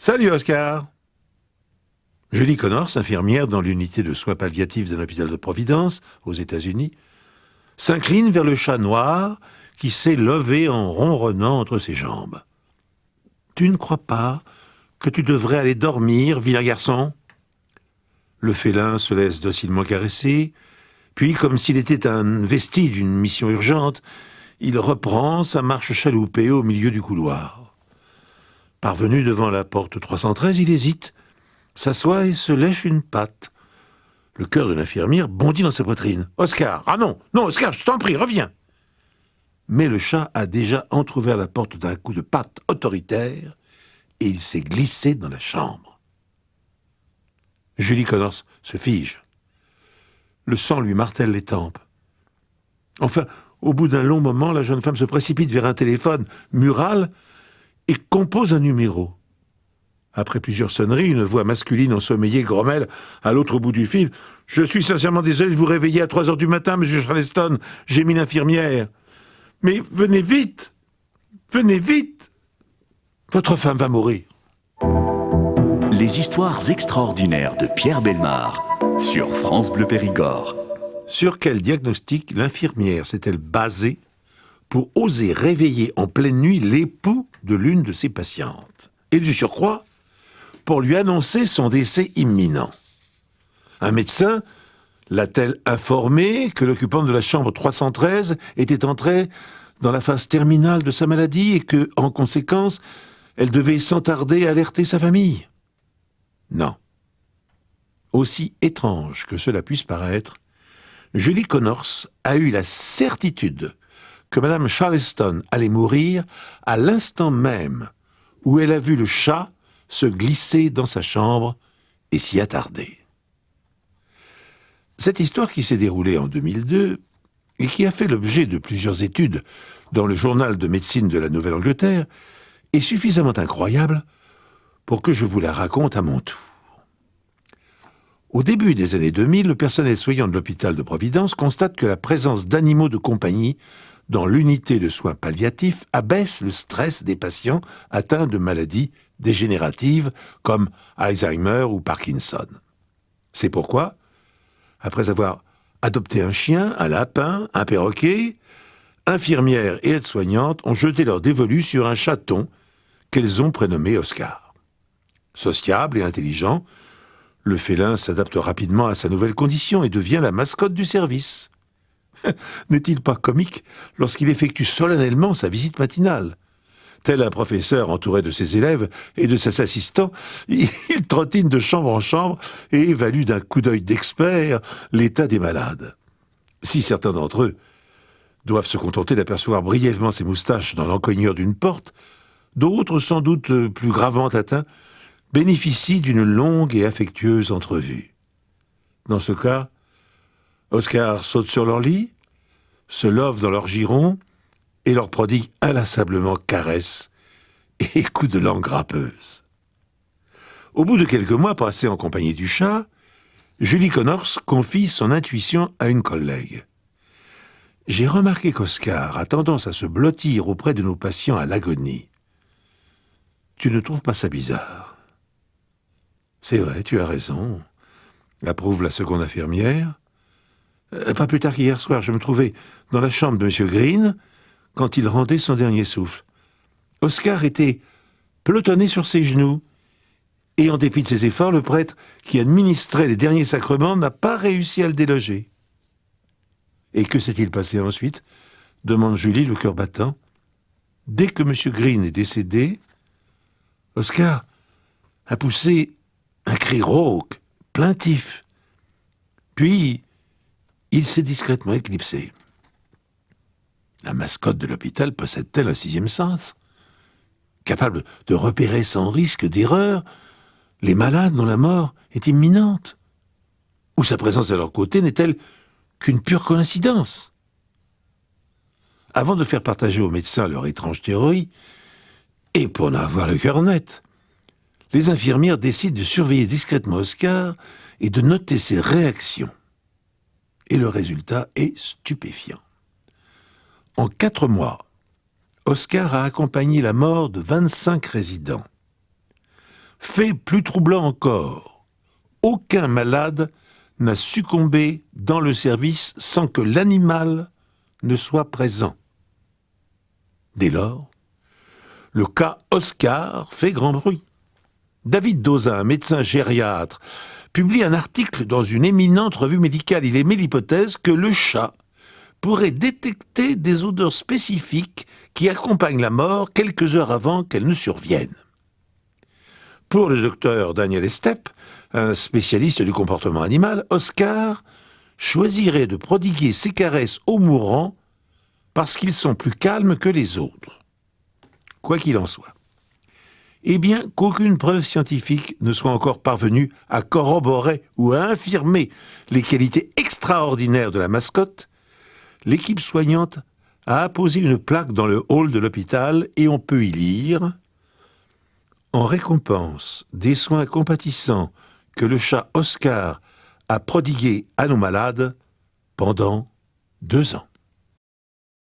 Salut Oscar. Julie Connors, infirmière dans l'unité de soins palliatifs d'un hôpital de Providence, aux États-Unis, s'incline vers le chat noir qui s'est levé en ronronnant entre ses jambes. « Tu ne crois pas que tu devrais aller dormir, vilain garçon ?» Le félin se laisse docilement caresser, puis, comme s'il était un vestige d'une mission urgente, il reprend sa marche chaloupée au milieu du couloir. Parvenu devant la porte 313, il hésite, s'assoit et se lèche une patte. Le cœur de l'infirmière bondit dans sa poitrine. « Oscar, ah non, non, Oscar, je t'en prie, reviens !» Mais le chat a déjà entrouvert la porte d'un coup de patte autoritaire et il s'est glissé dans la chambre. Julie Connors se fige. Le sang lui martèle les tempes. Enfin, au bout d'un long moment, la jeune femme se précipite vers un téléphone mural et compose un numéro. Après plusieurs sonneries, une voix masculine ensommeillée grommelle à l'autre bout du fil. « Je suis sincèrement désolé de vous réveiller à 3 heures du matin, monsieur Charleston. J'ai mis l'infirmière. Mais venez vite! Venez vite! Votre femme va mourir. » Les histoires extraordinaires de Pierre Bellemare sur France Bleu Périgord. Sur quel diagnostic l'infirmière s'est-elle basée pour oser réveiller en pleine nuit l'époux de l'une de ses patientes? Et du surcroît, pour lui annoncer son décès imminent. Un médecin l'a-t-elle informé que l'occupante de la chambre 313 était entrée dans la phase terminale de sa maladie et que, en conséquence, elle devait sans tarder alerter sa famille? Non. Aussi étrange que cela puisse paraître, Julie Connors a eu la certitude que Madame Charleston allait mourir à l'instant même où elle a vu le chat se glisser dans sa chambre et s'y attarder. Cette histoire qui s'est déroulée en 2002 et qui a fait l'objet de plusieurs études dans le journal de médecine de la Nouvelle-Angleterre est suffisamment incroyable pour que je vous la raconte à mon tour. Au début des années 2000, le personnel soignant de l'hôpital de Providence constate que la présence d'animaux de compagnie dans l'unité de soins palliatifs abaisse le stress des patients atteints de maladies dégénératives comme Alzheimer ou Parkinson. C'est pourquoi, après avoir adopté un chien, un lapin, un perroquet, infirmières et aides-soignantes ont jeté leur dévolu sur un chaton qu'elles ont prénommé Oscar. Sociable et intelligent, le félin s'adapte rapidement à sa nouvelle condition et devient la mascotte du service. N'est-il pas comique lorsqu'il effectue solennellement sa visite matinale? Tel un professeur entouré de ses élèves et de ses assistants, il trottine de chambre en chambre et évalue d'un coup d'œil d'expert l'état des malades. Si certains d'entre eux doivent se contenter d'apercevoir brièvement ses moustaches dans l'encoignure d'une porte, d'autres, sans doute plus gravement atteints, bénéficient d'une longue et affectueuse entrevue. Dans ce cas, Oscar saute sur leur lit, se love dans leur giron et leur prodigue inlassablement caresses et coups de langue râpeuse. Au bout de quelques mois passés en compagnie du chat, Julie Connors confie son intuition à une collègue. « J'ai remarqué qu'Oscar a tendance à se blottir auprès de nos patients à l'agonie. Tu ne trouves pas ça bizarre ?» « C'est vrai, tu as raison, » approuve la seconde infirmière. Pas plus tard qu'hier soir, je me trouvais dans la chambre de M. Green quand il rendait son dernier souffle. Oscar était pelotonné sur ses genoux, et en dépit de ses efforts, le prêtre qui administrait les derniers sacrements n'a pas réussi à le déloger. « Et que s'est-il passé ensuite ?» demande Julie, le cœur battant. Dès que M. Green est décédé, Oscar a poussé un cri rauque, plaintif. Puis, il s'est discrètement éclipsé. La mascotte de l'hôpital possède-t-elle un sixième sens? Capable de repérer sans risque d'erreur les malades dont la mort est imminente? Ou sa présence à leur côté n'est-elle qu'une pure coïncidence? Avant de faire partager aux médecins leur étrange théorie, et pour n'avoir le cœur net, les infirmières décident de surveiller discrètement Oscar et de noter ses réactions. Et le résultat est stupéfiant. En 4 mois, Oscar a accompagné la mort de 25 résidents. Fait plus troublant encore, aucun malade n'a succombé dans le service sans que l'animal ne soit présent. Dès lors, le cas Oscar fait grand bruit. David Dauzin, médecin gériatre, publie un article dans une éminente revue médicale. Il émet l'hypothèse que le chat pourrait détecter des odeurs spécifiques qui accompagnent la mort quelques heures avant qu'elle ne survienne. Pour le docteur Daniel Estep, un spécialiste du comportement animal, Oscar choisirait de prodiguer ses caresses aux mourants parce qu'ils sont plus calmes que les autres. Quoi qu'il en soit. Et bien qu'aucune preuve scientifique ne soit encore parvenue à corroborer ou à infirmer les qualités extraordinaires de la mascotte, l'équipe soignante a apposé une plaque dans le hall de l'hôpital et on peut y lire « En récompense des soins compatissants que le chat Oscar a prodigués à nos malades pendant 2 ans ».